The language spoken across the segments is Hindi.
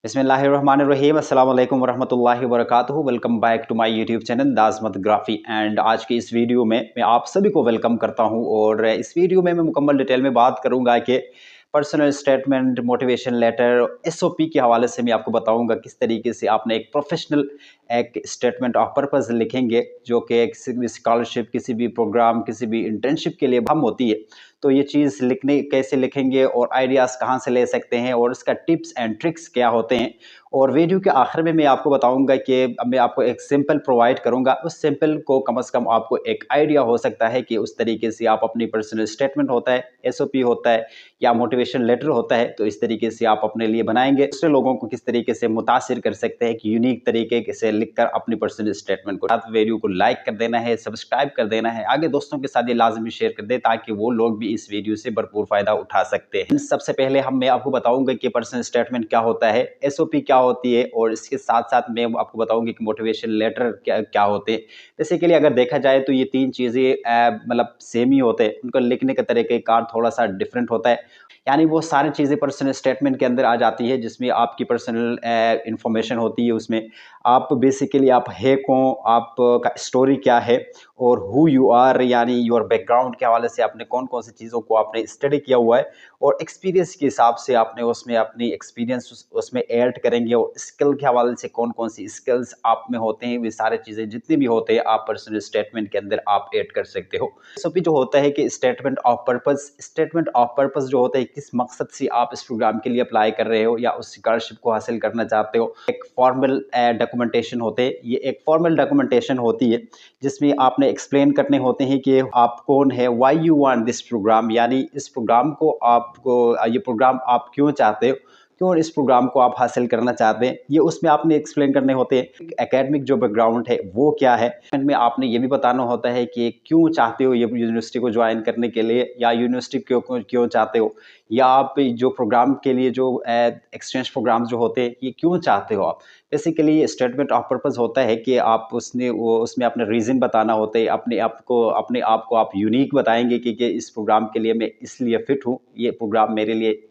बिस्मिल्लाहिर्रहमानिर्रहीम अस्सलाम वालेकुम वरहमतुल्लाहि वबरकातुहू। Welcome back to my YouTube channel दाज़मत ग्राफ़ी एंड आज की इस वीडियो में मैं आप सभी को वेलकम करता हूं और इस वीडियो में मैं मुकम्मल डिटेल में बात करूंगा कि personal statement, motivation letter, SOP के हवाले से मैं आपको बताऊंगा किस तरीके से आपने एक प्रोफेशनल एक स्टेटमेंट ऑफ पर्पस लिखेंगे जो कि किसी भी स्कॉलरशिप, किसी भी प्रोग्राम, किसी भी इंटर्नशिप के लिए हम होती है। तो ये चीज़ लिखने कैसे लिखेंगे और आइडियाज़ कहाँ से ले सकते हैं और इसका टिप्स एंड ट्रिक्स क्या होते हैं। और वीडियो के आखिर में मैं आपको बताऊंगा कि अब मैं आपको एक सिंपल प्रोवाइड करूंगा, उस सिंपल को कम से कम आपको एक आइडिया हो सकता है कि उस तरीके से आप अपनी पर्सनल स्टेटमेंट होता है, एसओपी होता है या मोटिवेशन लेटर होता है, तो इस तरीके से आप अपने लिए बनाएंगे। दूसरे लोगों को किस तरीके से मुतासिर कर सकते हैं कि यूनिक तरीके से लिखकर अपनी पर्सनल स्टेटमेंट को। साथ वीडियो को लाइक कर देना है, सब्सक्राइब कर देना है, आगे दोस्तों के साथ ये लाजमी शेयर कर दे ताकि वो लोग भी इस वीडियो से भरपूर फायदा उठा सकते हैं। सबसे पहले मैं आपको बताऊंगा कि पर्सनल स्टेटमेंट क्या होता है, एसओपी क्या होती है और इसके साथ साथ मैं आपको बताऊंगी कि मोटिवेशन लेटर क्या क्या होते हैं। बेसिकली अगर देखा जाए तो ये तीन चीजें मतलब सेम ही होते हैं, उनका लिखने का तरीक़ाकार थोड़ा सा डिफरेंट होता है। यानी वो सारी चीज़ें पर्सनल स्टेटमेंट के अंदर आ जाती है जिसमें आपकी पर्सनल इंफॉर्मेशन होती है। उसमें आप बेसिकली आप है कौन, आपका स्टोरी क्या है और हु यू आर, यानी योर बैकग्राउंड के हवाले से आपने कौन कौन सी चीज़ों को आपने स्टडी किया हुआ है और एक्सपीरियंस के हिसाब से आपने उसमें अपनी एक्सपीरियंस उसमें ऐड करेंगे और स्किल के हवाले से कौन कौन सी स्किल्स आप में होते हैं, वे सारी चीज़ें जितनी भी होते हैं आप पर्सनल स्टेटमेंट के अंदर आप ऐड कर सकते हो। सभी जो होता है कि स्टेटमेंट ऑफ पर्पस जो होता है किस मकसद से आप इस प्रोग्राम के लिए अप्लाई कर रहे हो या उस स्कॉलरशिप को हासिल करना चाहते हो। एक फॉर्मल डॉक्यूमेंटेशन होते हैं, ये एक फॉर्मल डॉक्यूमेंटेशन होती है जिसमें आपने एक्सप्लेन करने होते हैं कि आप कौन है, why you want this programme, यानी इस प्रोग्राम को आपको ये प्रोग्राम आप क्यों चाहते हो, क्यों इस प्रोग्राम को आप हासिल करना चाहते हैं, ये उसमें आपने एक्सप्लेन करने होते हैं। एकेडमिक जो बैकग्राउंड है वो क्या है, में आपने ये भी बताना होता है कि क्यों चाहते हो ये यूनिवर्सिटी को ज्वाइन करने के लिए या यूनिवर्सिटी क्यों क्यों चाहते हो, या आप जो प्रोग्राम के लिए जो एक्सचेंज प्रोग्राम जो होते हैं ये क्यों चाहते हो आप। बेसिकली स्टेटमेंट ऑफ पर्पस होता है कि आप उसमें अपने रीज़न बताना होता है, अपने आप को आप यूनिक बताएंगे कि इस प्रोग्राम के लिए मैं इसलिए फिट हूँ, ये प्रोग्राम मेरे लिए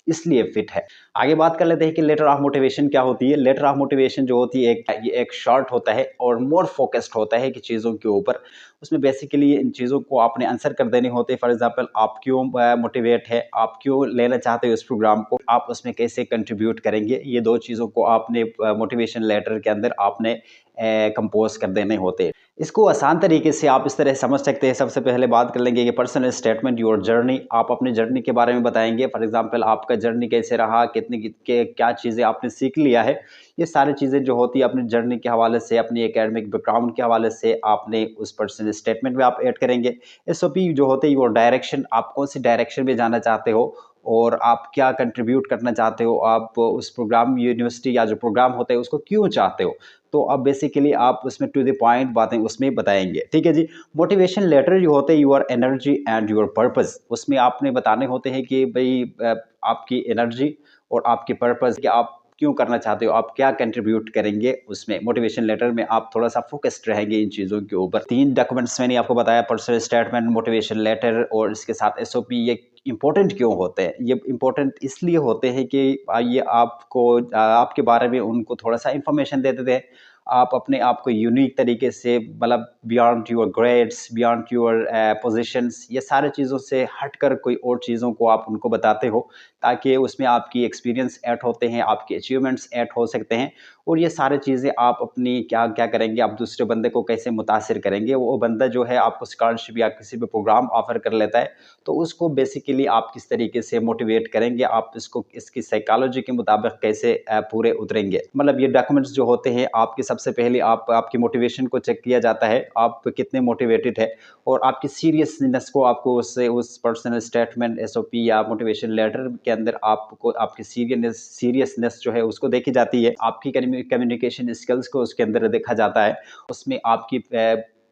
इसलिए फिट है। आगे बात कर लेते हैं कि लेटर ऑफ मोटिवेशन क्या होती है। लेटर ऑफ मोटिवेशन जो होती है ये एक शॉर्ट होता है और मोर फोकस्ड होता है कि चीज़ों के ऊपर। उसमें बेसिकली इन चीज़ों को आपने आंसर कर देने होते हैं। फॉर एग्जांपल आप क्यों मोटिवेट है, आप क्यों लेना चाहते हो इस प्रोग्राम को, आप उसमें कैसे कंट्रीब्यूट करेंगे, ये दो चीज़ों को आपने मोटिवेशन लेटर के अंदर आपने कंपोज कर देने होते हैं। इसको आसान तरीके से आप इस तरह समझ सकते हैं। सबसे पहले बात कर लेंगे कि पर्सनल स्टेटमेंट योर जर्नी, आप अपनी जर्नी के बारे में बताएंगे। फॉर एग्जांपल आपका जर्नी कैसे रहा, क्या चीज़ें आपने सीख लिया है, ये सारी चीज़ें जो होती है अपनी जर्नी के हवाले से, अपनी एकेडमिक बैकग्राउंड के हवाले से आपने उस पर्सनल स्टेटमेंट में आप ऐड करेंगे। एसओपी जो होते हैं वो डायरेक्शन, आप कौन सी डायरेक्शन में जाना चाहते हो और आप क्या कंट्रीब्यूट करना चाहते हो, आप उस प्रोग्राम यूनिवर्सिटी या जो प्रोग्राम होता है उसको क्यों चाहते हो। तो अब बेसिकली आप उसमें टू द पॉइंट बातें उसमें बताएंगे। ठीक है जी। मोटिवेशन लेटर जो होते हैं your energy and your purpose, उसमें आपने बताने होते हैं कि भाई आपकी एनर्जी और आपके पर्पस कि आप क्यों करना चाहते हो, आप क्या कंट्रीब्यूट करेंगे उसमें। मोटिवेशन लेटर में आप थोड़ा सा फोकस्ड रहेंगे इन चीज़ों के ऊपर। तीन डॉक्यूमेंट्स मैंने आपको बताया, पर्सनल स्टेटमेंट, मोटिवेशन लेटर और इसके साथ एसओपी। ये इंपॉर्टेंट क्यों होते हैं, ये इंपॉर्टेंट इसलिए होते हैं कि ये आपको आपके बारे में उनको थोड़ा सा इंफॉर्मेशन दे देते हैं। आप अपने आप को यूनिक तरीके से, मतलब beyond your grades, beyond your positions, ये सारे चीज़ों से हटकर कोई और चीज़ों को आप उनको बताते हो ताकि उसमें आपकी एक्सपीरियंस ऐड होते हैं, आपके अचीवमेंट्स ऐड हो सकते हैं। और ये सारी चीज़ें आप अपनी क्या क्या करेंगे, आप दूसरे बंदे को कैसे मुतासिर करेंगे। वो बंदा जो है आपको स्कॉलरशिप या किसी भी प्रोग्राम ऑफर कर लेता है तो उसको बेसिकली आप किस तरीके से मोटिवेट करेंगे, आप इसको इसकी साइकोलॉजी के मुताबिक कैसे पूरे उतरेंगे। मतलब ये डॉक्यूमेंट्स जो होते हैं आपके, सबसे पहले आपकी मोटिवेशन को चेक किया जाता है, आप कितने मोटिवेटेड है और आपकी सीरियसनेस को आपको उससे उस पर्सनल स्टेटमेंट, एसओपी या मोटिवेशन लेटर के अंदर आपको आपकी सीरियसनेस जो है उसको देखी जाती है। आपकी कम्युनिकेशन स्किल्स को उसके अंदर देखा जाता है। उसमें आपकी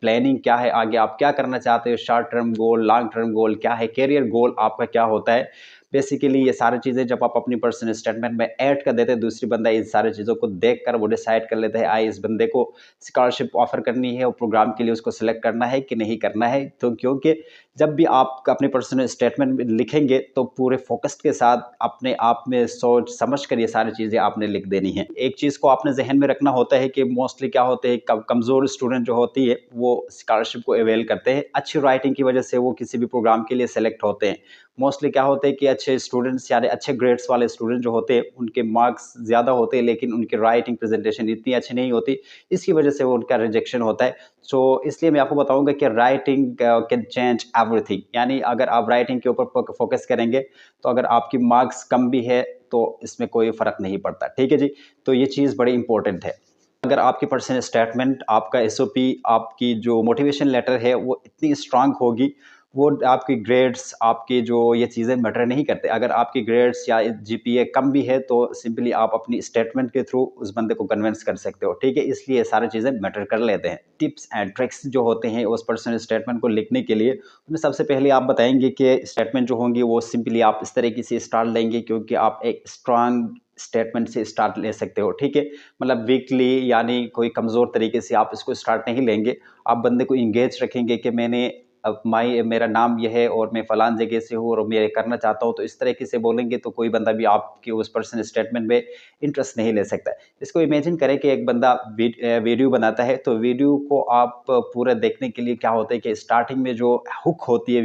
प्लानिंग क्या है, आगे आप क्या करना चाहते हो, short term goal, long term goal क्या है, करियर गोल आपका क्या होता है। बेसिकली ये सारी चीज़ें जब आप अपनी पर्सनल स्टेटमेंट में ऐड कर देते हैं, दूसरी बंदा इन सारी चीज़ों को देखकर वो डिसाइड कर लेता है इस बंदे को स्कॉलरशिप ऑफर करनी है और प्रोग्राम के लिए उसको सिलेक्ट करना है कि नहीं करना है। तो क्योंकि जब भी आप अपने पर्सनल स्टेटमेंट में लिखेंगे तो पूरे फोकस के साथ अपने आप में सोच समझ कर ये सारी चीज़ें आपने लिख देनी है। एक चीज़ को आपने ज़हन में रखना होता है कि मोस्टली क्या होते हैं, कमज़ोर स्टूडेंट जो होती है वो स्कॉलरशिप को अवेल करते हैं। अच्छी राइटिंग की वजह से वो किसी भी प्रोग्राम के लिए सेलेक्ट होते हैं। मोस्टली क्या होता है कि अच्छे स्टूडेंट्स यानी अच्छे ग्रेड्स वाले स्टूडेंट जो होते हैं उनके मार्क्स ज़्यादा होते हैं, लेकिन उनकी राइटिंग प्रेजेंटेशन इतनी अच्छी नहीं होती, इसकी वजह से वो उनका रिजेक्शन होता है। सो इसलिए मैं आपको बताऊंगा कि राइटिंग कैन चेंज एवरीथिंग, यानी अगर आप राइटिंग के ऊपर फोकस करेंगे तो अगर आपकी मार्क्स कम भी है तो इसमें कोई फ़र्क नहीं पड़ता। ठीक है जी, तो ये चीज़ बड़ी इंपॉर्टेंट है। अगर आपकी पर्सनल स्टेटमेंट, आपका एसओपी, आपकी जो मोटिवेशन लेटर है वो इतनी स्ट्रांग होगी, वो आपकी ग्रेड्स, आपकी जो ये चीज़ें मैटर नहीं करते। अगर आपकी ग्रेड्स या जीपीए कम भी है तो सिंपली आप अपनी स्टेटमेंट के थ्रू उस बंदे को कन्विंस कर सकते हो। ठीक है, इसलिए सारी चीज़ें मैटर कर लेते हैं। टिप्स एंड ट्रिक्स जो होते हैं उस पर्सनल स्टेटमेंट को लिखने के लिए, उसमें सबसे पहले आप बताएंगे कि स्टेटमेंट जो होंगी वो सिंपली आप इस तरीके से स्टार्ट लेंगे क्योंकि आप एक स्ट्रांग स्टेटमेंट से स्टार्ट ले सकते हो। ठीक है, मतलब वीकली यानी कोई कमज़ोर तरीके से आप इसको स्टार्ट नहीं लेंगे। आप बंदे को इंगेज रखेंगे कि मैंने अब मेरा नाम ये है और मैं फ़लाँ जगह से हूँ और मैं ये करना चाहता हूँ, तो इस तरीके से बोलेंगे तो कोई बंदा भी आपके उस पर्सनल स्टेटमेंट में इंटरेस्ट नहीं ले सकता है। इसको इमेजिन करें कि एक बंदा वीडियो बनाता है, तो वीडियो को आप पूरा देखने के लिए क्या होता है कि स्टार्टिंग में जो हुक होती है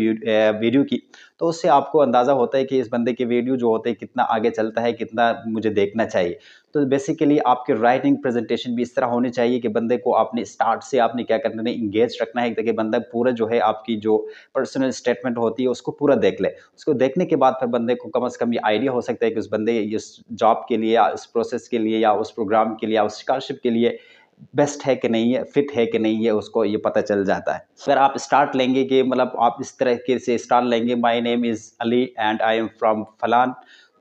वीडियो की, तो उससे आपको अंदाज़ा होता है कि इस बंदे की वीडियो जो होते हैं कितना आगे चलता है, कितना मुझे देखना चाहिए। तो बेसिकली आपकी राइटिंग प्रेजेंटेशन भी इस तरह होनी चाहिए कि बंदे को आपने स्टार्ट से आपने क्या करना है, इंगेज रखना है ताकि बंदा पूरा जो है आपकी जो पर्सनल स्टेटमेंट होती है उसको पूरा देख ले। उसको देखने के बाद फिर बंदे को कम से कम ये आइडिया हो सकता है कि उस बंदे इस जॉब के लिए या इस प्रोसेस के लिए या उस प्रोग्राम के लिए या उस स्कॉलरशिप के लिए बेस्ट है कि नहीं है, फिट है कि नहीं है, उसको ये पता चल जाता है। अगर आप स्टार्ट लेंगे कि मतलब आप इस तरीके से स्टार्ट लेंगे, my name is Ali and I am from फलान,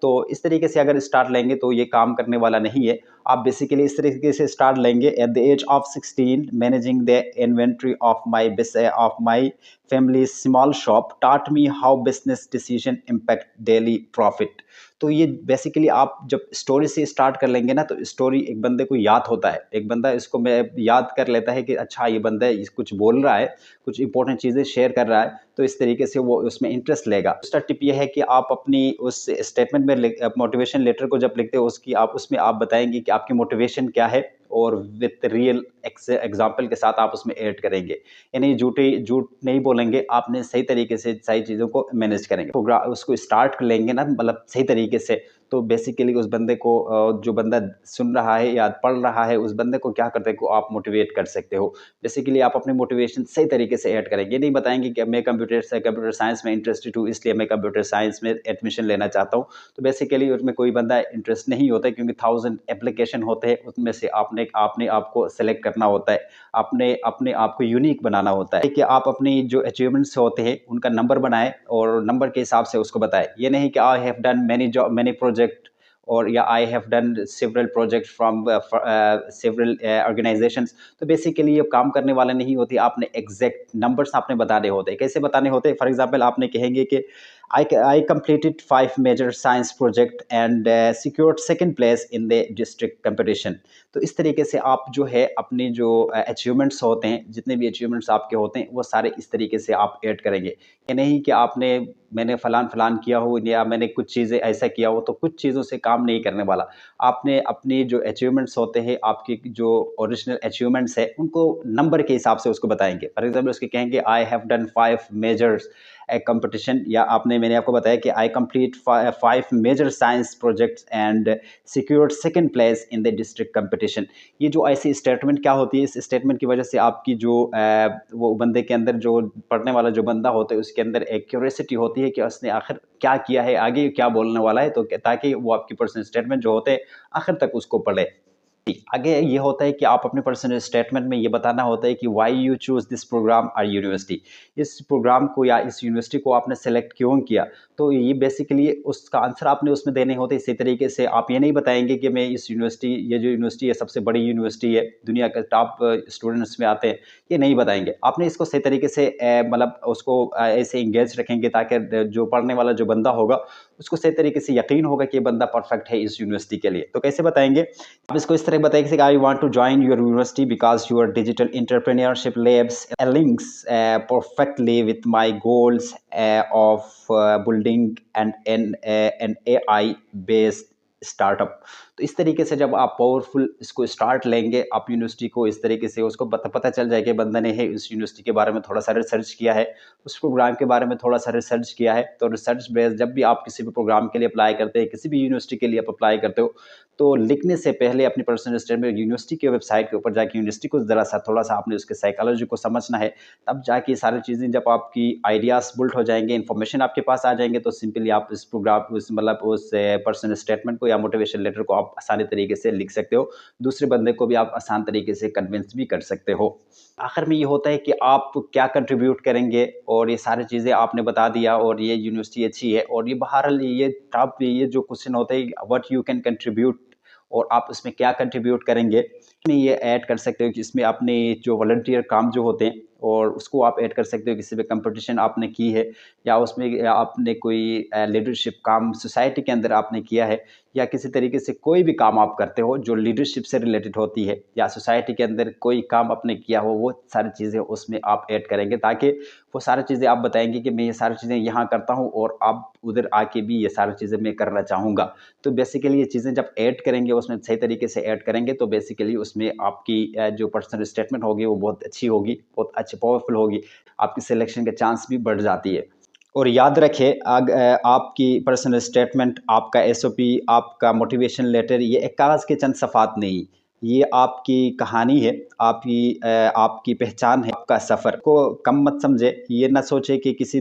तो इस तरीके से अगर स्टार्ट लेंगे तो ये काम करने वाला नहीं है। आप बेसिकली इस तरीके से स्टार्ट लेंगे, at the age of 16 managing the inventory of my family small shop taught me how business decision impact daily profit. तो ये बेसिकली आप जब स्टोरी से स्टार्ट कर लेंगे ना, तो स्टोरी एक बंदे को याद होता है, एक बंदा इसको मैं याद कर लेता है कि अच्छा ये बंदा कुछ बोल रहा है, कुछ इंपॉर्टेंट चीज़ें शेयर कर रहा है, तो इस तरीके से वो उसमें इंटरेस्ट लेगा। दूसरा टिप ये है कि आप अपनी उस स्टेटमेंट में मोटिवेशन लेटर को जब लिखते हो उसकी आप उसमें आप बताएंगे कि आपकी मोटिवेशन क्या है और विथ रियल एग्जाम्पल के साथ आप उसमें ऐड करेंगे, यानी झूठ नहीं बोलेंगे, आपने सही तरीके से सारी चीज़ों को मैनेज करेंगे। प्रोग्राम उसको स्टार्ट कर लेंगे ना, मतलब सही तरीके से, तो बेसिकली उस बंदे को जो बंदा सुन रहा है या पढ़ रहा है उस बंदे को क्या करते हैं को आप मोटिवेट कर सकते हो। बेसिकली आप अपनी मोटिवेशन सही तरीके से ऐड करेंगे, ये नहीं बताएंगे कि मैं कंप्यूटर साइंस में इंटरेस्टेड हूँ इसलिए मैं कंप्यूटर साइंस में एडमिशन लेना चाहता हूँ। तो बेसिकली उसमें कोई बंदा इंटरेस्ट नहीं होता है क्योंकि 1000 एप्लीकेशन होते हैं, उसमें से आपने आपको सेलेक्ट करना होता है, आपने अपने आप को यूनिक बनाना होता है कि आप अपनी जो अचीवमेंट्स होते हैं उनका नंबर बनाएं और नंबर के हिसाब से उसको बताएं। ये नहीं कि आई हैव डन मैनी प्रोजेक्ट और या आई have done several project from several organisations. तो बेसिकली ये काम करने वाला नहीं होती, आपने एग्जैक्ट नंबर्स आपने बताने होते हैं। कैसे बताने होते हैं? फॉर एग्जांपल आपने कहेंगे कि I completed 5 major science project and secured second place in the district competition। तो इस तरीके से आप जो है अपनी जो अचीवमेंट्स होते हैं, जितने भी अचीवमेंट्स आपके होते हैं वो सारे इस तरीके से आप ऐड करेंगे। ये नहीं कि मैंने फलान किया हो या मैंने कुछ चीज़ें ऐसा किया हो, तो कुछ चीज़ों से काम नहीं करने वाला। आपने अपनी जो अचीवमेंट्स होते हैं, आपकी जो ओरिजिनल अचीवमेंट्स है उनको नंबर के हिसाब से उसको बताएंगे। फॉर एग्जाम्पल उसके कहेंगे I have done 5 majors competition, या मैंने आपको बताया कि I complete 5 major science projects and secured second place in the district competition. ये जो ऐसी स्टेटमेंट क्या होती है, इस स्टेटमेंट की वजह से आपकी जो वो बंदे के अंदर जो पढ़ने वाला जो बंदा होता है उसके अंदर एक क्यूरियोसिटी होती है कि उसने आखिर क्या किया है, आगे क्या बोलने वाला है, तो ताकि वो आपकी पर्सनल स्टेटमेंट जो होते हैं आखिर तक उसको पढ़े। आगे ये होता है कि आप अपने पर्सनल स्टेटमेंट में ये बताना होता है कि why you choose this program और यूनिवर्सिटी, इस प्रोग्राम को या इस यूनिवर्सिटी को आपने सेलेक्ट क्यों किया। तो ये बेसिकली उसका आंसर आपने उसमें देने होते। इसी तरीके से आप ये नहीं बताएँगे कि मैं इस यूनिवर्सिटी, ये जो यूनिवर्सिटी है सबसे बड़ी यूनिवर्सिटी है, दुनिया के टॉप स्टूडेंट्स में आते हैं, ये नहीं बताएँगे। आपने इसको सही तरीके से मतलब उसको ऐसे एंगेज रखेंगे ताकि जो पढ़ने वाला जो बंदा होगा, उसको सही तरीके से यकीन होगा कि ये बंदा परफेक्ट है इस यूनिवर्सिटी के लिए। तो कैसे बताएँगे? आप इसको इस तरह बताइए कि I want to join your university because your digital entrepreneurship labs links perfectly with my goals of building an AI based startup. तो इस तरीके से जब आप पावरफुल इसको स्टार्ट लेंगे, आप यूनिवर्सिटी को इस तरीके से उसको पता चल जाए कि बंदा ने है इस यूनिवर्सिटी के बारे में थोड़ा सा रिसर्च किया है, उस प्रोग्राम के बारे में थोड़ा सा रिसर्च किया है। तो रिसर्च बेस जब भी आप किसी भी प्रोग्राम के लिए अप्लाई करते हैं, किसी भी यूनिवर्सिटी के लिए आप अप्लाई करते हो, तो लिखने से पहले अपनी पर्सनल स्टेटमेंट यूनिवर्सिटी के वेबसाइट के ऊपर जाके यूनिवर्सिटी को ज़रा सा थोड़ा सा आपने उसके साइकोलॉजी को समझना है। तब जाके सारी चीज़ें जब आपकी आइडियाज़ बुल्ड हो जाएँगे, इन्फॉर्मेशन आपके पास आ जाएँगे, तो सिंपली आप इस प्रोग्राम उस मतलब उस पर्सनल स्टेटमेंट को या मोटिवेशन लेटर को आप आसानी तरीके से लिख सकते हो। दूसरे बंदे को भी आप आसान तरीके से कन्विंस भी कर सकते हो। आखिर में ये होता है कि आप क्या कंट्रीब्यूट करेंगे, और ये सारी चीज़ें आपने बता दिया, और ये यूनिवर्सिटी अच्छी है, और ये बहरहाल ये टॉप ये जो क्वेश्चन होते हैं व्हाट यू कैन कंट्रीब्यूट, और आप उसमें क्या कंट्रीब्यूट करेंगे, इसमें ये ऐड कर सकते हो कि इसमें अपने जो वॉलंटियर काम जो होते हैं, और उसको आप ऐड कर सकते हो। किसी भी कंपटीशन आपने की है, या उसमें आपने कोई लीडरशिप काम सोसाइटी के अंदर आपने किया है, या किसी तरीके से कोई भी काम आप करते हो जो लीडरशिप से रिलेटेड होती है, या सोसाइटी के अंदर कोई काम आपने किया हो, वो सारी चीज़ें उसमें आप ऐड करेंगे, ताकि वो सारी चीज़ें आप बताएंगे कि मैं ये सारी चीज़ें यहाँ करता हूँ, और आप उधर आके भी ये सारी चीज़ें मैं करना चाहूँगा। तो बेसिकली ये चीज़ें जब ऐड करेंगे, उसमें सही तरीके से ऐड करेंगे, तो बेसिकली उसमें आपकी जो पर्सनल स्टेटमेंट होगी वो बहुत अच्छी होगी, बहुत अच्छी पावरफुल होगी, आपकी सिलेक्शन के चांस भी बढ़ जाती है। और याद रखें, आपकी पर्सनल स्टेटमेंट, आपका एसओपी, आपका मोटिवेशन लेटर, ये एक कागज़ के चंद सफ़ात नहीं, ये आपकी कहानी है, आपकी पहचान है, आपका सफ़र को कम मत समझे। ये ना सोचे कि किसी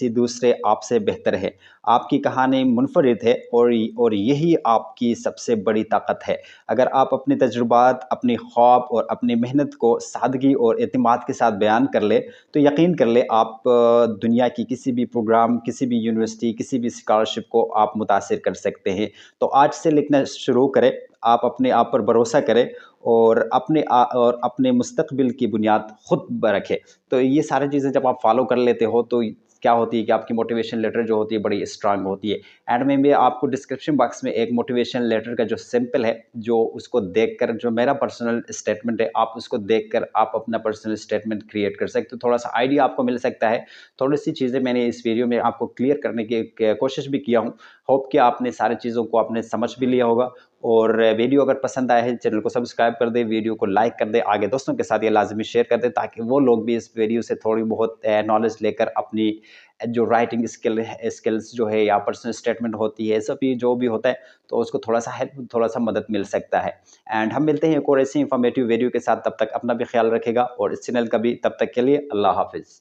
दूसरे आपसे बेहतर है। आपकी कहानी मुनफरिद है, और यही आपकी सबसे बड़ी ताकत है। अगर आप अपने तजुर्बात, अपने ख्वाब और अपनी मेहनत को सादगी और एतमाद के साथ बयान कर ले, तो यकीन कर ले आप दुनिया की किसी भी प्रोग्राम, किसी भी यूनिवर्सिटी, किसी भी स्कॉलरशिप को आप मुतासिर कर सकते हैं। तो आज से लिखना शुरू करें, आप अपने आप पर भरोसा करें, और अपने मुस्तकबिल की बुनियाद खुद रखें। तो ये सारी चीज़ें जब आप फॉलो कर लेते हो, तो क्या होती है कि आपकी मोटिवेशन लेटर जो होती है बड़ी स्ट्रांग होती है। एंड में भी आपको डिस्क्रिप्शन बॉक्स में एक मोटिवेशन लेटर का जो सैंपल है, जो उसको देखकर, जो मेरा पर्सनल स्टेटमेंट है, आप उसको देखकर आप अपना पर्सनल स्टेटमेंट क्रिएट कर सकते हो। थोड़ा-सा आइडिया आपको मिल सकता है। थोड़ी-सी चीज़ें मैंने इस वीडियो में आपको क्लियर करने की कोशिश भी किया हूँ। होप कि आपने सारी चीज़ों को आपने समझ भी लिया होगा। और वीडियो अगर पसंद आया है, चैनल को सब्सक्राइब कर दें, वीडियो को लाइक कर दें, आगे दोस्तों के साथ ये लाज़मी शेयर कर दें, ताकि वो लोग भी इस वीडियो से थोड़ी बहुत नॉलेज लेकर अपनी जो राइटिंग स्किल्स जो है, या पर्सनल स्टेटमेंट होती है, सभी जो भी होता है, तो उसको थोड़ा-सा हेल्प, थोड़ा-सा मदद मिल सकता है। एंड हम मिलते हैं एक और ऐसी इन्फॉर्मेटिव वीडियो के साथ। तब तक अपना भी ख्याल रखिएगा, और इस चैनल का भी। तब तक के लिए अल्लाह हाफ़िज़।